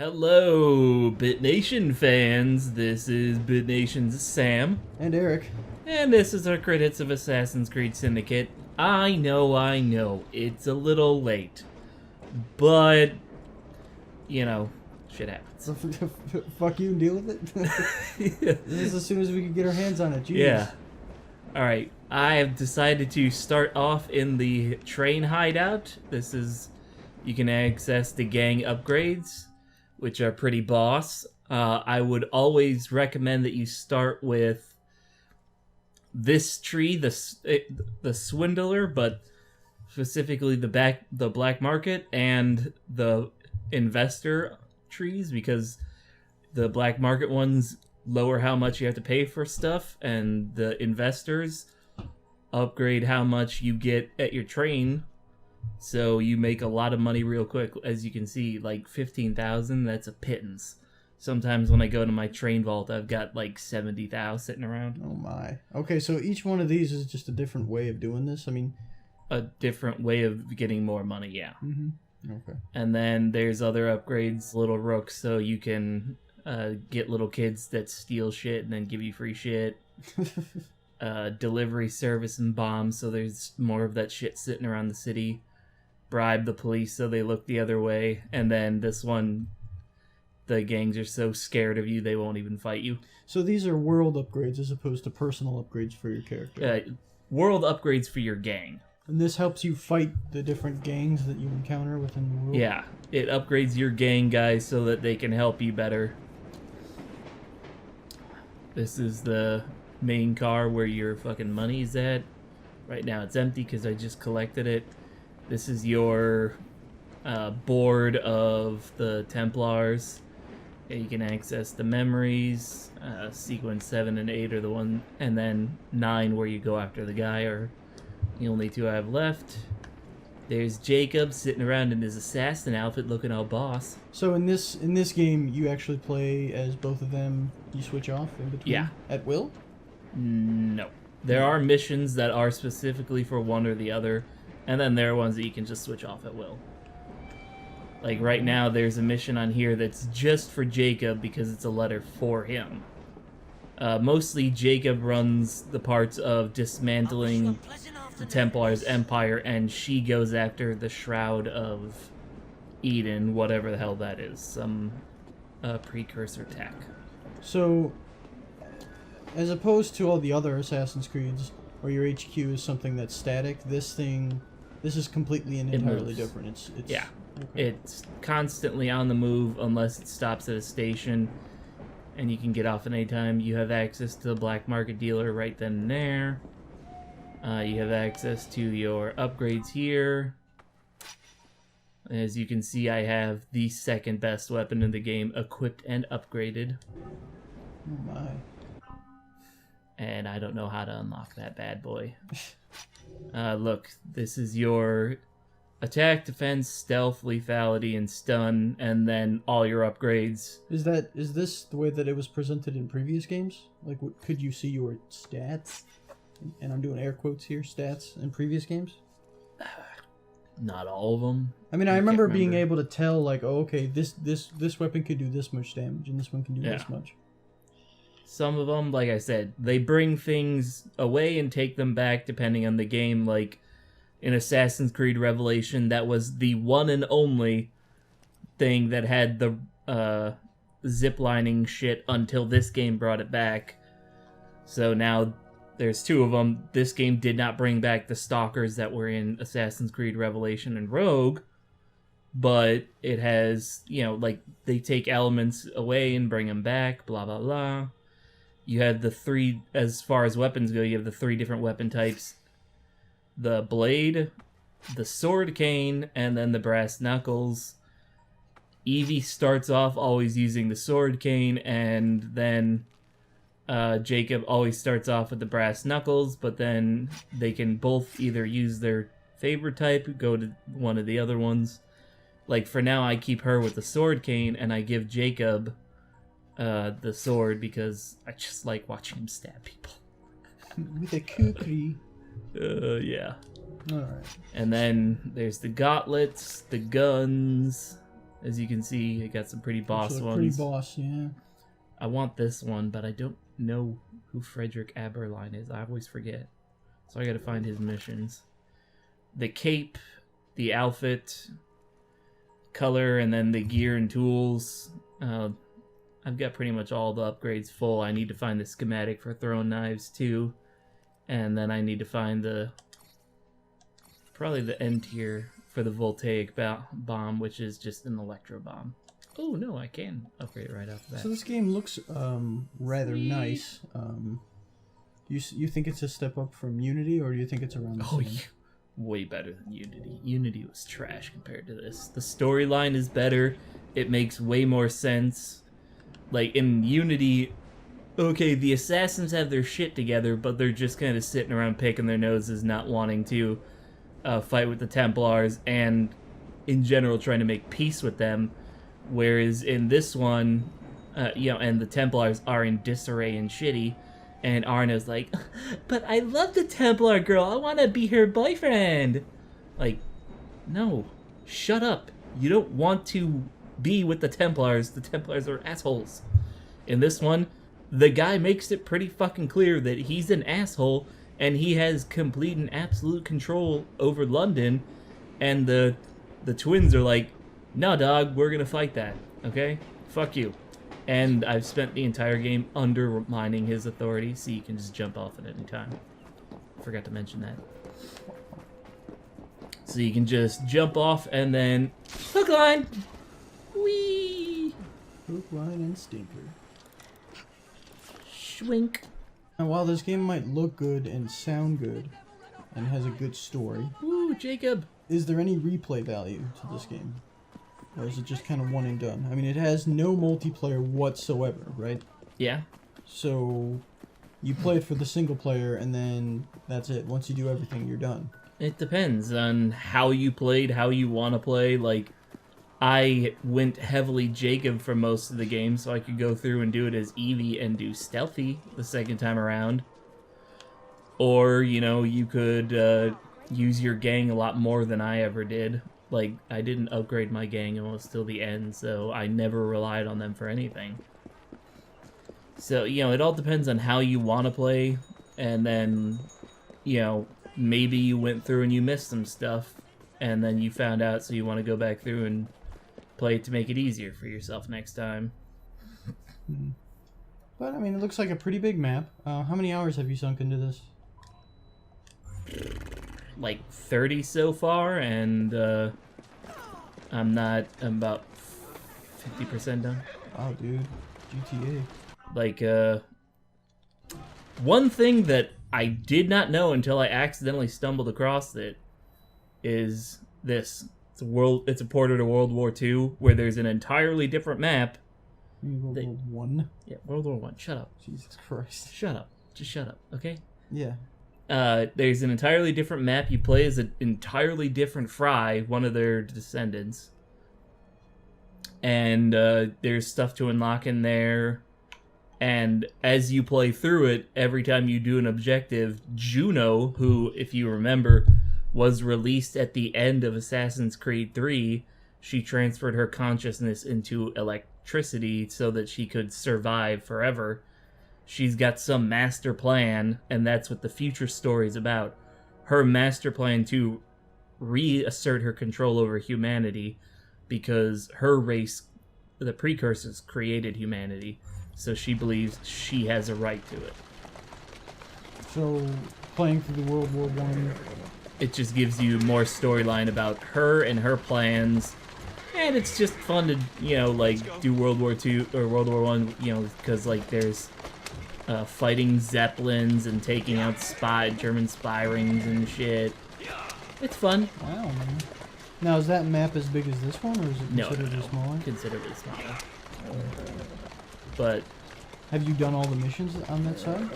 Hello, BitNation fans. This is BitNation's Sam. And Eric. And this is our credits of Assassin's Creed Syndicate. I know, it's a little late. But, you know, shit happens. So fuck you and deal with it? This is as soon as we can get our hands on it. Jeez. Yeah. Alright, I have decided to start off in the train hideout. This is, you can access the gang upgrades, which are pretty boss. I would always recommend that you start with this tree, the Swindler, but specifically the black market and the investor trees, because the black market ones lower how much you have to pay for stuff, and the investors upgrade how much you get at your train. So you make a lot of money real quick. As you can see, like 15,000, that's a pittance. Sometimes when I go to my train vault, I've got like 70,000 sitting around. Oh my. Okay, so each one of these is just a different way of doing this? I mean... A different way of getting more money, yeah. Mm-hmm. Okay. And then there's other upgrades, little rooks, so you can get little kids that steal shit and then give you free shit. Delivery service and bombs, so there's more of that shit sitting around the city. Bribe the police so they look the other way. And then this one, the gangs are so scared of you they won't even fight you. So these are world upgrades as opposed to personal upgrades for your character. World upgrades for your gang. And this helps you fight the different gangs that you encounter within the world? Yeah, it upgrades your gang guys so that they can help you better. This is the main car where your fucking money's at. Right now it's empty because I just collected it. This is your board of the Templars. You can access the memories. Sequence 7 and 8 are the one, and then 9 where you go after the guy are the only two I have left. There's Jacob sitting around in his assassin outfit looking all boss. So in this game, you actually play as both of them. You switch off in between? Yeah. At will? No. There are missions that are specifically for one or the other, and then there are ones that you can just switch off at will. Like right now, there's a mission on here that's just for Jacob because it's a letter for him. Mostly Jacob runs the parts of dismantling the Templars' empire, and she goes after the Shroud of Eden, whatever the hell that is. Some precursor tech. So, as opposed to all the other Assassin's Creeds, where your HQ is something that's static, this is completely and entirely different. It's yeah. Okay. It's constantly on the move unless it stops at a station, and you can get off at any time. You have access to the black market dealer right then and there. You have access to your upgrades here. As you can see, I have the second best weapon in the game equipped and upgraded. Oh my. And I don't know how to unlock that bad boy. Look, this is your attack, defense, stealth, lethality, and stun, and then all your upgrades. Is this the way that it was presented in previous games? Like, could you see your stats? And I'm doing air quotes here, stats in previous games? Not all of them. I mean, I remember being able to tell, like, oh, okay, this weapon could do this much damage, and this one can do this much. Some of them, like I said, they bring things away and take them back depending on the game. Like in Assassin's Creed Revelation, that was the one and only thing that had the ziplining shit until this game brought it back. So now there's two of them. This game did not bring back the stalkers that were in Assassin's Creed Revelation and Rogue, but it has, you know, like they take elements away and bring them back, blah, blah, blah. You had the three, as far as weapons go, you have the 3 different weapon types. The blade, the sword cane, and then the brass knuckles. Evie starts off always using the sword cane, and then Jacob always starts off with the brass knuckles, but then they can both either use their favorite type, go to one of the other ones. Like for now, I keep her with the sword cane, and I give Jacob the sword because I just like watching him stab people. With a kukri. Yeah. Alright. And then there's the gauntlets, the guns, As you can see, it got some pretty boss ones. Pretty boss, yeah. I want this one, but I don't know who Frederick Aberline is. I always forget. So I gotta find his missions. The cape, the outfit, color, and then the gear and tools. I've got pretty much all the upgrades full. I need to find the schematic for throwing knives too. And then I need to find probably the end tier for the voltaic bomb, which is just an electro bomb. Oh no, I can upgrade it right off the bat. So this game looks rather nice. You think it's a step up from Unity, or do you think it's around the same? Way better than Unity. Unity was trash compared to this. The storyline is better. It makes way more sense. Like in Unity, okay, the assassins have their shit together, but they're just kind of sitting around picking their noses, not wanting to fight with the Templars, and in general trying to make peace with them. Whereas in this one, and the Templars are in disarray and shitty, and Arna's like, but I love the Templar girl, I want to be her boyfriend. Like, no, shut up. You don't want to be with the Templars. The Templars are assholes. In this one, the guy makes it pretty fucking clear that he's an asshole, and he has complete and absolute control over London, and the twins are like, no, dog, we're gonna fight that, okay? Fuck you. And I've spent the entire game undermining his authority, so you can just jump off at any time. Forgot to mention that. So you can just jump off and then hook line! Whee! Hook, line, and stinker. Schwink. And while this game might look good and sound good, and has a good story... Ooh, Jacob! Is there any replay value to this game? Or is it just kind of one and done? I mean, it has no multiplayer whatsoever, right? Yeah. So, you play it for the single player, and then that's it. Once you do everything, you're done. It depends on how you played, how you want to play. Like, I went heavily Jacob for most of the game, so I could go through and do it as Evie and do stealthy the second time around. Or, you could use your gang a lot more than I ever did. Like, I didn't upgrade my gang almost till the end, so I never relied on them for anything. So, it all depends on how you want to play, and then, maybe you went through and you missed some stuff, and then you found out, so you want to go back through and play it to make it easier for yourself next time. But, I mean, it looks like a pretty big map. How many hours have you sunk into this? Like 30 so far, and I'm about 50% done. Wow, dude. GTA. Like, one thing that I did not know until I accidentally stumbled across it is this. It's a portal to World War II, where there's an entirely different map. World War One? Yeah, World War One. Shut up. Jesus Christ. Shut up. Just shut up, okay? Yeah. There's an entirely different map. You play as an entirely different Fry, one of their descendants. And there's stuff to unlock in there. And as you play through it, every time you do an objective, Juno, who, if you remember, was released at the end of Assassin's Creed 3, she transferred her consciousness into electricity so that she could survive forever. She's got some master plan, and that's what the future story is about. Her master plan to reassert her control over humanity, because her race, the precursors, created humanity, so she believes she has a right to it. So, playing through the World War One, it just gives you more storyline about her and her plans, and it's just fun to, do World War II or World War One, because, there's fighting Zeppelins and taking out German spy rings and shit. It's fun. Wow, man. Now, is that map as big as this one, or is it considerably smaller? Considerably smaller. But have you done all the missions on that side?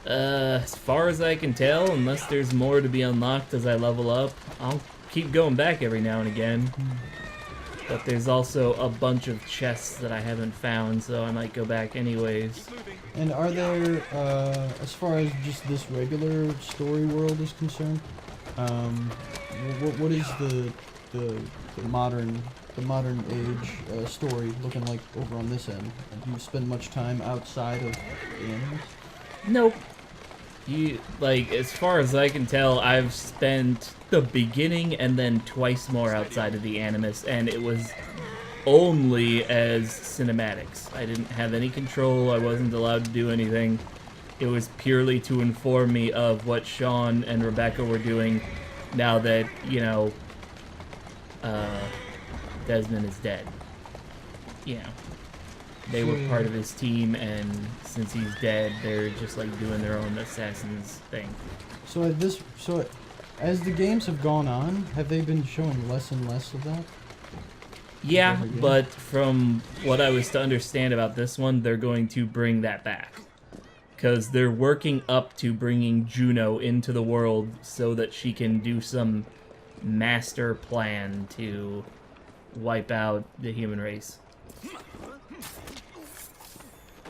As far as I can tell, unless there's more to be unlocked as I level up, I'll keep going back every now and again. But there's also a bunch of chests that I haven't found, so I might go back anyways. And are there, as far as just this regular story world is concerned, what is the modern the modern age story looking like over on this end? Do you spend much time outside of the animals? Nope. As far as I can tell, I've spent the beginning and then twice more outside of the Animus, and it was only as cinematics. I didn't have any control, I wasn't allowed to do anything. It was purely to inform me of what Sean and Rebecca were doing now that, you know, Desmond is dead. You know. They were part of his team, and since he's dead, they're just like doing their own assassins thing. So as the games have gone on, have they been showing less and less of that? Yeah, but from what I was to understand about this one, they're going to bring that back. Because they're working up to bringing Juno into the world so that she can do some master plan to wipe out the human race.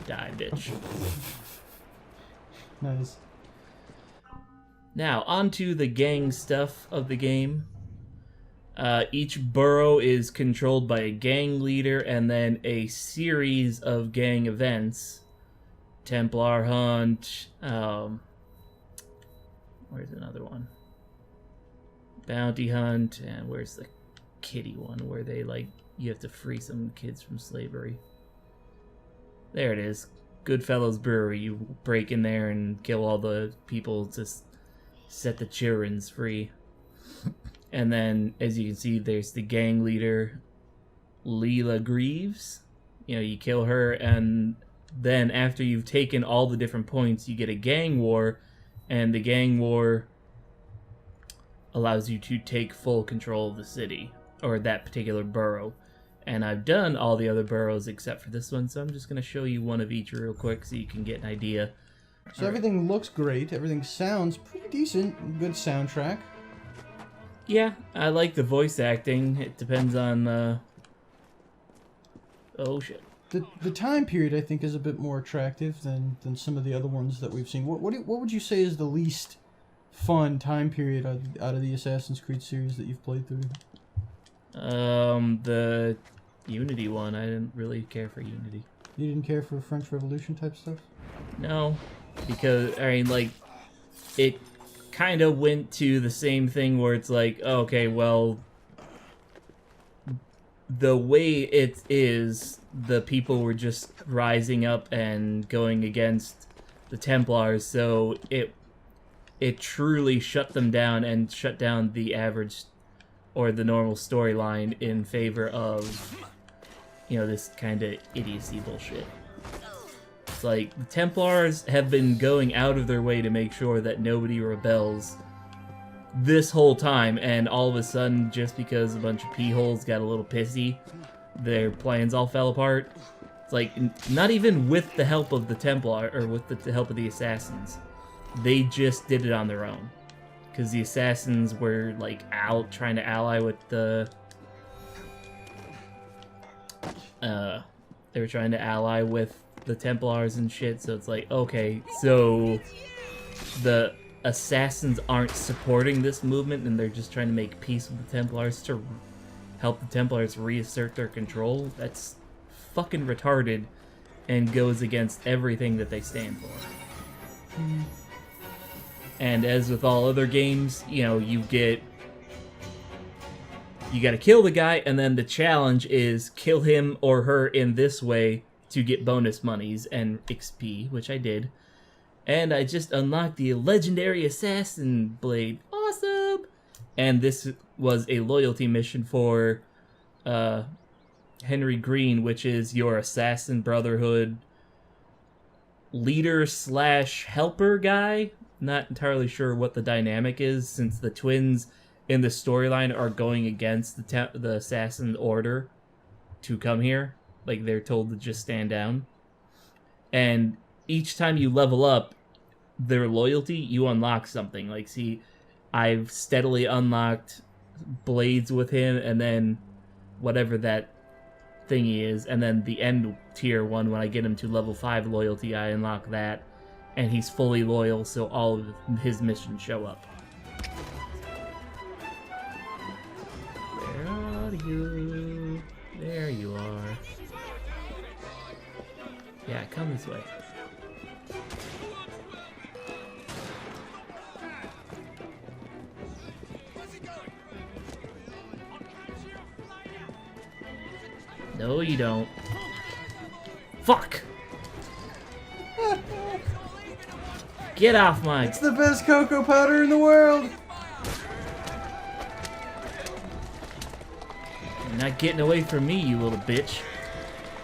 Die, bitch. Nice. Now, onto the gang stuff of the game. Each borough is controlled by a gang leader and then a series of gang events. Templar Hunt, where's another one? Bounty Hunt, and where's the kitty one where they, like, you have to free some kids from slavery? There it is. Goodfellas Brewery. You break in there and kill all the people to set the childrens free. And then, as you can see, there's the gang leader, Leela Greaves. You know, you kill her, and then after you've taken all the different points, you get a gang war, and the gang war allows you to take full control of the city, or that particular borough. And I've done all the other boroughs except for this one, so I'm just going to show you one of each real quick so you can get an idea. So everything looks great, everything sounds pretty decent, good soundtrack. Yeah, I like the voice acting. It depends on, oh shit. The time period, I think, is a bit more attractive than some of the other ones that we've seen. What would you say is the least fun time period out of the Assassin's Creed series that you've played through? The Unity one. I didn't really care for Unity. You didn't care for French Revolution type stuff? No, because, I mean, like, it kind of went to the same thing where it's like, okay, well, the way it is, the people were just rising up and going against the Templars, so it truly shut them down and shut down the average or the normal storyline in favor of, you know, this kind of idiocy bullshit. It's like, the Templars have been going out of their way to make sure that nobody rebels this whole time, and all of a sudden, just because a bunch of p-holes got a little pissy, their plans all fell apart. It's like, not even with the help of the Templar, or with the help of the Assassins. They just did it on their own. Because the Assassins were, like, trying to ally with the... they were trying to ally with the Templars and shit, so it's like, okay, so the Assassins aren't supporting this movement, and they're just trying to make peace with the Templars to help the Templars reassert their control. That's fucking retarded, and goes against everything that they stand for. And as with all other games, you know, you gotta kill the guy, and then the challenge is kill him or her in this way to get bonus monies and XP, which I did. And I just unlocked the legendary assassin blade. Awesome! And this was a loyalty mission for Henry Green, which is your Assassin Brotherhood leader / helper guy. Not entirely sure what the dynamic is, since the twins in the storyline are going against the Assassin Order to come here. Like, they're told to just stand down. And each time you level up their loyalty, you unlock something. Like, see, I've steadily unlocked blades with him, and then whatever that thingy is, and then the end tier one, when I get him to level 5 loyalty, I unlock that. And he's fully loyal, so all of his missions show up. Where are you? There you are. Yeah, come this way. No, you don't. Fuck! Get off my... It's the best cocoa powder in the world! You're not getting away from me, you little bitch.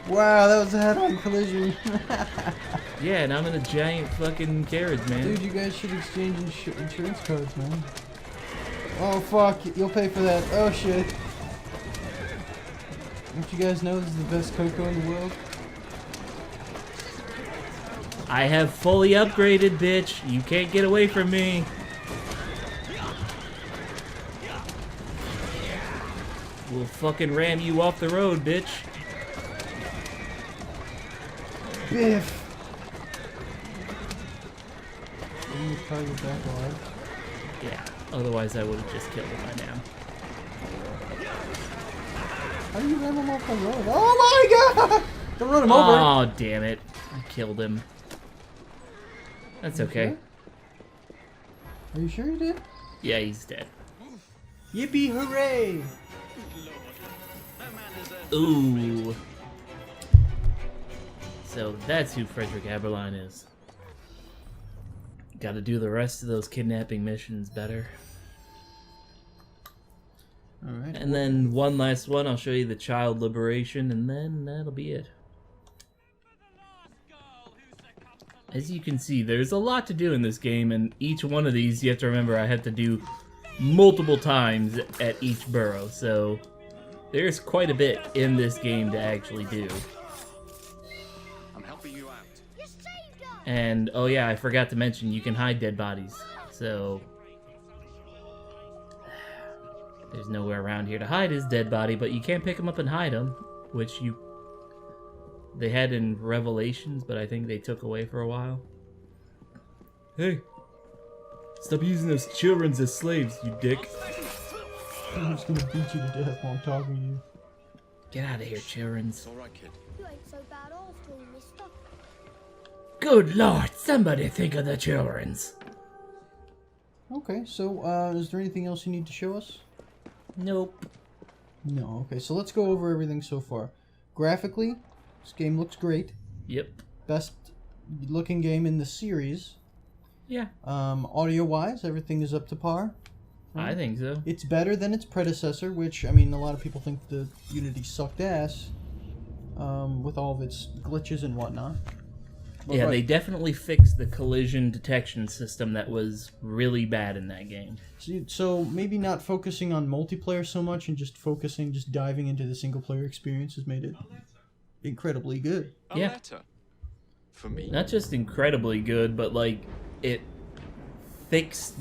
Wow, that was a head-on collision. Yeah, and I'm in a giant fucking carriage, man. Dude, you guys should exchange insurance cards, man. Oh, fuck. You'll pay for that. Oh, shit. Don't you guys know this is the best cocoa in the world? I have fully upgraded, bitch. You can't get away from me. We'll fucking ram you off the road, bitch. Biff! Didn't you call you back alive? Yeah, otherwise I would have just killed him by now. How do you ram him off the road? Oh my god! Don't run him over! Oh, damn it. I killed him. That's okay. Are you sure you did? Yeah, he's dead. Yippee hooray! Ooh. So that's who Frederick Aberline is. Gotta do the rest of those kidnapping missions better. Alright. And then one last one, I'll show you the child liberation, and then that'll be it. As you can see, there's a lot to do in this game, and each one of these, you have to remember, I had to do multiple times at each burrow, so there's quite a bit in this game to actually do. I'm helping you out. And, oh yeah, I forgot to mention, you can hide dead bodies, so there's nowhere around here to hide his dead body, but you can pick him up and hide him, which they had in Revelations, but I think they took away for a while. Hey, stop using those children as slaves, you dick. I'm just gonna beat you to death while I'm talking to you. Get out of here, childrens. It's all right, kid. You ain't so bad after all, mister. Good lord, somebody think of the childrens. Okay, so, is there anything else you need to show us? Nope. No, okay, so let's go over everything so far. Graphically, this game looks great. Yep. Best looking game in the series. Yeah, Audio-wise, everything is up to par. I think so. It's better than its predecessor, which, I mean, a lot of people think the Unity sucked ass with all of its glitches and whatnot. But Yeah, right- they definitely fixed the collision detection system that was really bad in that game. So maybe not focusing on multiplayer so much and just diving into the single-player experience has made it incredibly good. A Yeah. letter. For me. Not just incredibly good, but like it fixed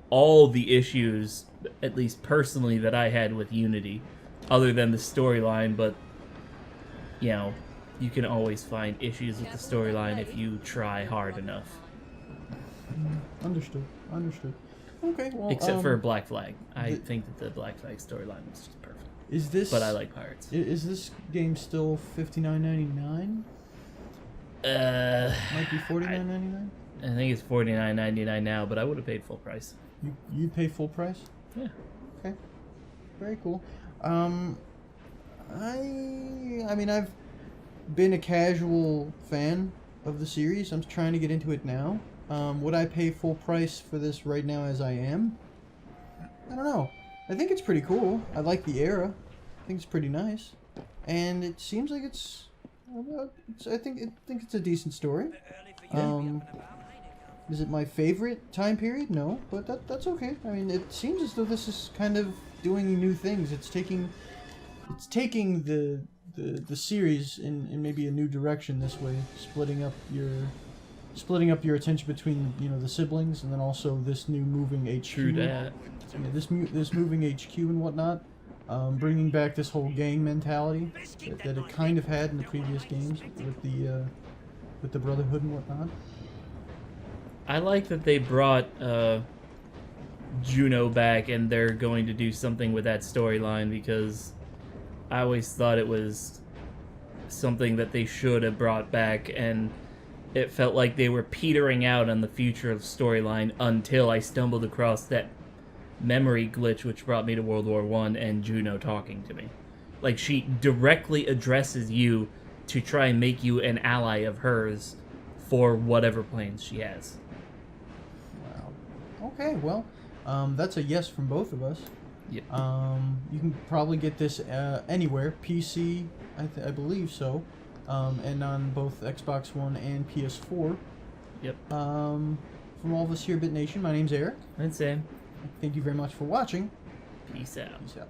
all the issues, at least personally, that I had with Unity, other than the storyline. But you know, you can always find issues with the storyline if you try hard enough. Understood. Okay, well, Except for Black Flag. I think that the Black Flag storyline was just perfect. is this? But I like pirates. Is this game still $59.99? Might be $49.99. I think it's $49.99 now, but I would have paid full price. You pay full price? Yeah. Okay. Very cool. I mean, I've been a casual fan of the series. I'm trying to get into it now. Would I pay full price for this right now as I am? I don't know. I think it's pretty cool. I like the era. I think it's pretty nice. And it seems like I think it's a decent story. Is it my favorite time period? No, but that's okay. I mean, it seems as though this is kind of doing new things. It's taking the series in maybe a new direction this way, splitting up your attention between, you know, the siblings, and then also this new moving HQ. True that. Yeah, this moving HQ and whatnot, bringing back this whole gang mentality that it kind of had in the previous games with the Brotherhood and whatnot. I like that they brought Juno back, and they're going to do something with that storyline, because I always thought it was something that they should have brought back, and it felt like they were petering out on the future of the storyline until I stumbled across that memory glitch which brought me to World War One and Juno talking to me. Like, she directly addresses you to try and make you an ally of hers for whatever plans she has. Wow. Okay, well, that's a yes from both of us. Yep. You can probably get this anywhere. PC, I believe so. And on both Xbox One and PS4. Yep. From all of us here at BitNation, my name's Eric. And Sam. Thank you very much for watching. Peace out. Peace out.